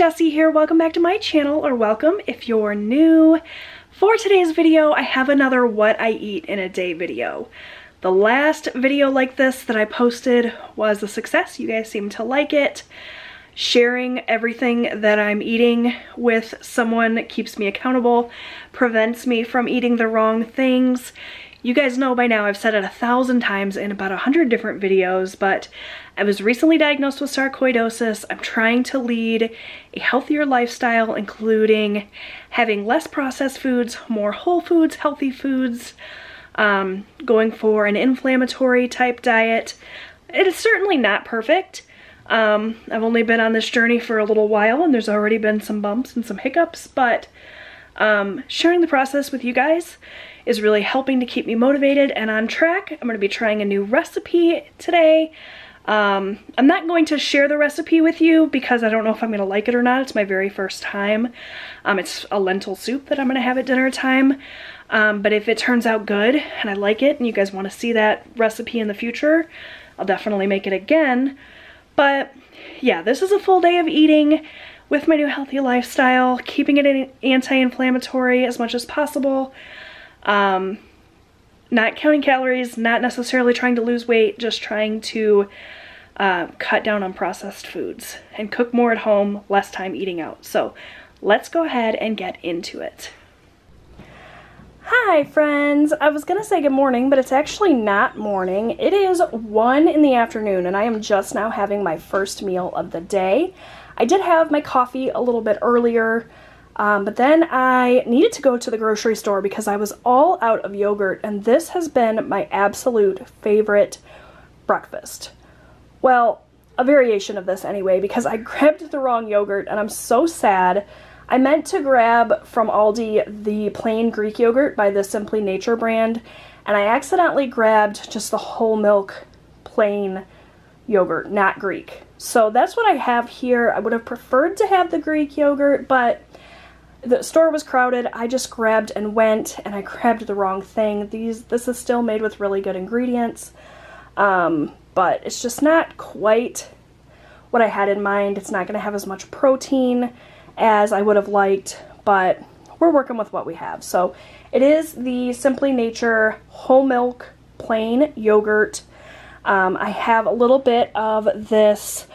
Jessie here. Welcome back to my channel, or welcome if you're new. For today's video, I have another what I eat in a day video. The last video like this that I posted was a success. You guys seem to like it. Sharing everything that I'm eating with someone keeps me accountable, prevents me from eating the wrong things. You guys know by now, I've said it 1,000 times in about 100 different videos, but I was recently diagnosed with sarcoidosis. I'm trying to lead a healthier lifestyle, including having less processed foods, more whole foods, healthy foods, going for an inflammatory type diet. It is certainly not perfect. I've only been on this journey for a little while, and there's already been some bumps and some hiccups, but sharing the process with you guys is really helping to keep me motivated and on track. I'm going to be trying a new recipe today. I'm not going to share the recipe with you because I don't know if I'm going to like it or not. It's my very first time. It's a lentil soup that I'm going to have at dinner time. But if it turns out good and I like it and you guys want to see that recipe in the future, I'll definitely make it again. But yeah, this is a full day of eating with my new healthy lifestyle, keeping it anti-inflammatory as much as possible. Not counting calories, not necessarily trying to lose weight, just trying to cut down on processed foods and cook more at home, less time eating out. So let's go ahead and get into it. Hi friends, I was gonna say good morning, but it's actually not morning. It is 1 in the afternoon and I am just now having my first meal of the day. I did have my coffee a little bit earlier, but then I needed to go to the grocery store because I was all out of yogurt, and this has been my absolute favorite breakfast. Well, a variation of this anyway, because I grabbed the wrong yogurt and I'm so sad. I meant to grab from Aldi the plain Greek yogurt by the Simply Nature brand, and I accidentally grabbed just the whole milk plain yogurt, not Greek. So that's what I have here. I would have preferred to have the Greek yogurt, but the store was crowded. I just grabbed and went, and I grabbed the wrong thing. This is still made with really good ingredients, but it's just not quite what I had in mind. It's not going to have as much protein as I would have liked, but we're working with what we have. So it is the Simply Nature whole milk plain yogurt. I have a little bit of this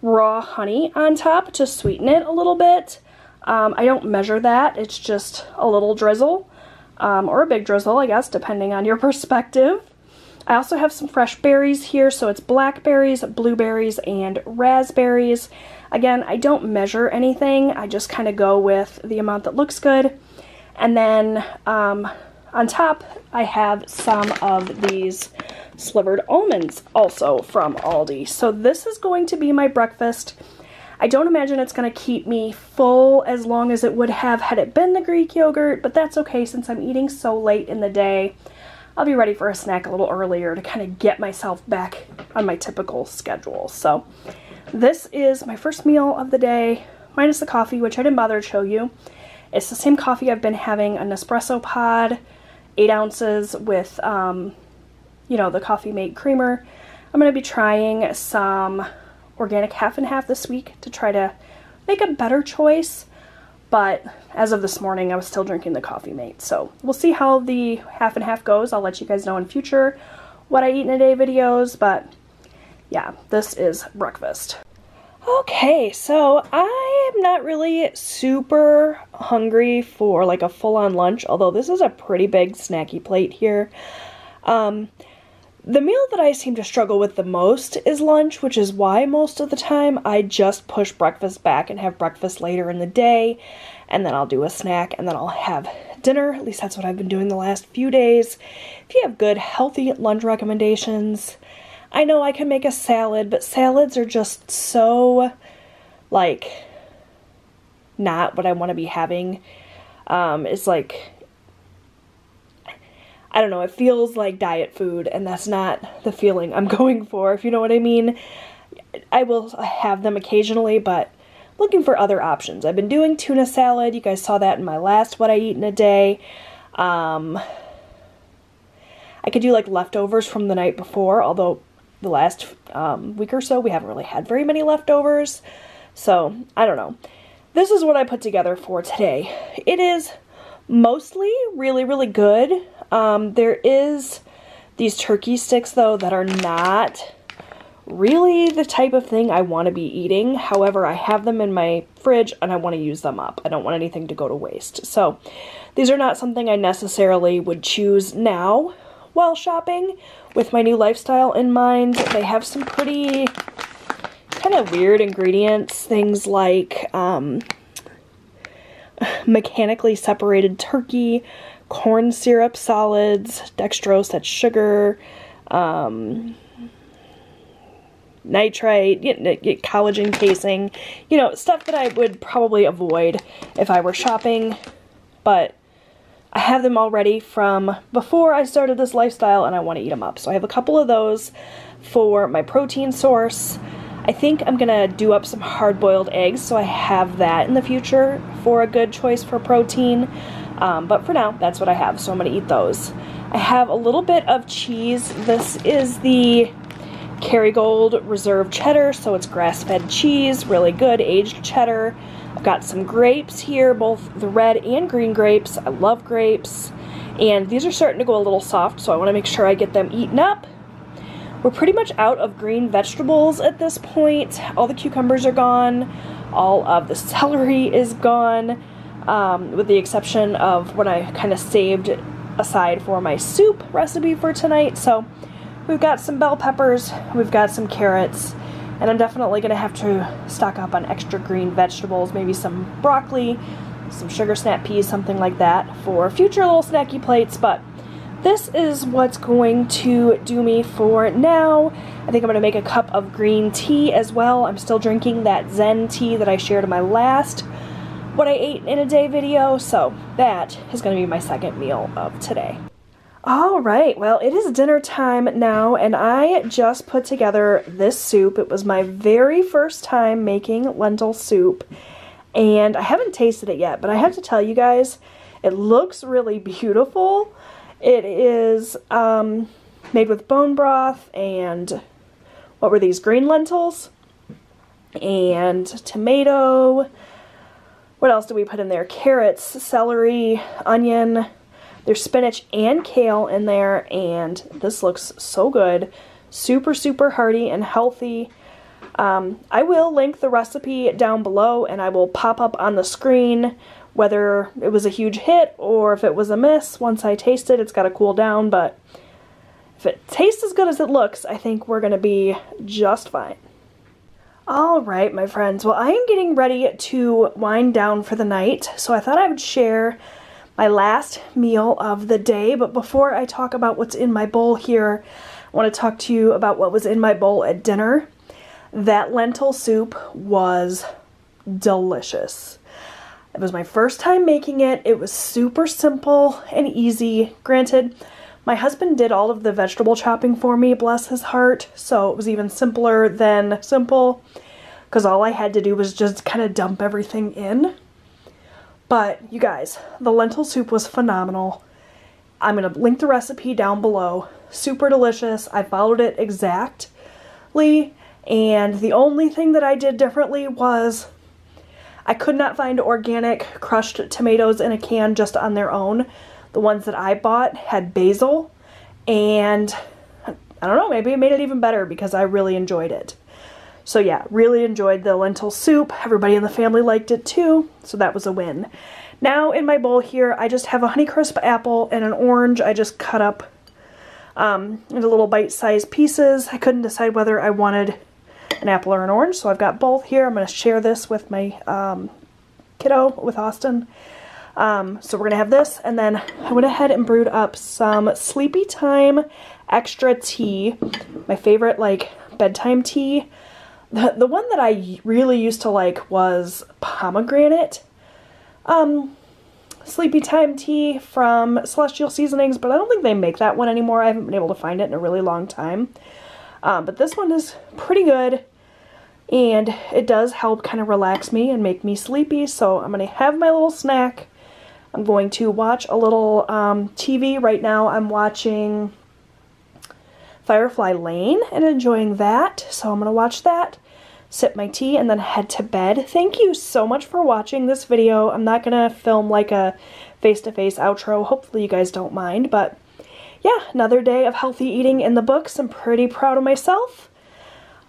raw honey on top to sweeten it a little bit. I don't measure that. It's just a little drizzle, or a big drizzle, I guess, depending on your perspective. I also have some fresh berries here, so it's blackberries, blueberries, and raspberries. Again, I don't measure anything. I just kind of go with the amount that looks good. And then on top, I have some of these slivered almonds also from Aldi. So this is going to be my breakfast. I don't imagine it's going to keep me full as long as it would have had it been the Greek yogurt, but that's okay since I'm eating so late in the day. I'll be ready for a snack a little earlier to kind of get myself back on my typical schedule. So this is my first meal of the day, minus the coffee, which I didn't bother to show you. It's the same coffee I've been having, an espresso pod, 8 ounces with, you know, the Coffee Mate creamer. I'm going to be trying some organic half and half this week to try to make a better choice, but as of this morning I was still drinking the Coffee Mate, so we'll see how the half and half goes. I'll let you guys know in future what I eat in a day videos, but yeah, this is breakfast. Okay, so I am not really super hungry for like a full-on lunch, although this is a pretty big snacky plate here. The meal that I seem to struggle with the most is lunch, which is why most of the time I just push breakfast back and have breakfast later in the day, and then I'll do a snack, and then I'll have dinner. At least that's what I've been doing the last few days. If you have good, healthy lunch recommendations, I know I can make a salad, but salads are just so, like, not what I want to be having. It's like, I don't know, it feels like diet food, and that's not the feeling I'm going for, if you know what I mean. I will have them occasionally, but looking for other options. I've been doing tuna salad. You guys saw that in my last What I Eat in a Day. I could do like leftovers from the night before, although the last week or so we haven't really had very many leftovers. So, I don't know. this is what I put together for today. It is mostly really, really good. There is these turkey sticks though that are not really the type of thing I want to be eating. However, I have them in my fridge and I want to use them up. I don't want anything to go to waste. So these are not something I necessarily would choose now while shopping with my new lifestyle in mind. They have some pretty kind of weird ingredients, things like mechanically separated turkey, corn syrup solids, dextrose, that's sugar, nitrite, collagen casing, you know, stuff that I would probably avoid if I were shopping, but I have them already from before I started this lifestyle and I want to eat them up. So I have a couple of those for my protein source. I think I'm gonna do up some hard-boiled eggs, so I have that in the future for a good choice for protein. But for now, that's what I have, so I'm gonna eat those. I have a little bit of cheese. This is the Kerrygold Reserve Cheddar, so it's grass-fed cheese, really good aged cheddar. I've got some grapes here, both the red and green grapes. I love grapes. And these are starting to go a little soft, so I want to make sure I get them eaten up. We're pretty much out of green vegetables at this point. All the cucumbers are gone. All of the celery is gone, with the exception of what I kind of saved aside for my soup recipe for tonight. So we've got some bell peppers, we've got some carrots, and I'm definitely going to have to stock up on extra green vegetables, maybe some broccoli, some sugar snap peas, something like that for future little snacky plates. But this is what's going to do me for now. I think I'm going to make a cup of green tea as well. I'm still drinking that Zen tea that I shared in my last What I Ate in a Day video, so that is going to be my second meal of today. Alright, well, it is dinner time now, and I just put together this soup. It was my very first time making lentil soup, and I haven't tasted it yet, but I have to tell you guys, it looks really beautiful. It is made with bone broth and, what were these, green lentils? And tomato. What else do we put in there? Carrots, celery, onion. There's spinach and kale in there, and this looks so good. Super, super hearty and healthy. I will link the recipe down below, and I will pop up on the screen whether it was a huge hit or if it was a miss. Once I taste it, it's got to cool down, but if it tastes as good as it looks, I think we're going to be just fine. Alright, my friends. Well, I am getting ready to wind down for the night, so I thought I would share my last meal of the day. But before I talk about what's in my bowl here, I want to talk to you about what was in my bowl at dinner. That lentil soup was delicious. It was my first time making it. It was super simple and easy. Granted, my husband did all of the vegetable chopping for me, bless his heart, so it was even simpler than simple, because all I had to do was just kind of dump everything in. But you guys, the lentil soup was phenomenal. I'm going to link the recipe down below. Super delicious. I followed it exactly, and the only thing that I did differently was I could not find organic crushed tomatoes in a can just on their own. The ones that I bought had basil, and I don't know, maybe it made it even better because I really enjoyed it. So yeah, really enjoyed the lentil soup. Everybody in the family liked it too, so that was a win. Now in my bowl here, I just have a Honeycrisp apple and an orange. I just cut up into little bite-sized pieces. I couldn't decide whether I wanted an apple or an orange, so I've got both here. I'm going to share this with my kiddo, with Austin. So we're going to have this, and then I went ahead and brewed up some Sleepy Time extra tea, my favorite like bedtime tea. The one that I really used to like was pomegranate Sleepy Time tea from Celestial Seasonings, but I don't think they make that one anymore. I haven't been able to find it in a really long time. But this one is pretty good, and it does help kind of relax me and make me sleepy, so I'm going to have my little snack. I'm going to watch a little TV. Right now I'm watching Firefly Lane and enjoying that, so I'm going to watch that. sip my tea, and then head to bed. Thank you so much for watching this video. I'm not gonna film like a face-to-face outro. Hopefully you guys don't mind, but yeah, another day of healthy eating in the books. I'm pretty proud of myself.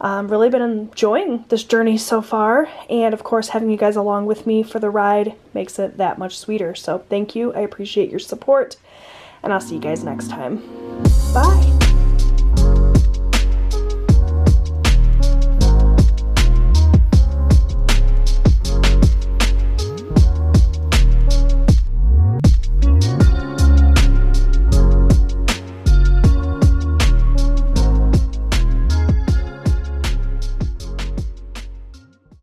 Really been enjoying this journey so far, and of course having you guys along with me for the ride makes it that much sweeter. So thank you, I appreciate your support, and I'll see you guys next time. Bye!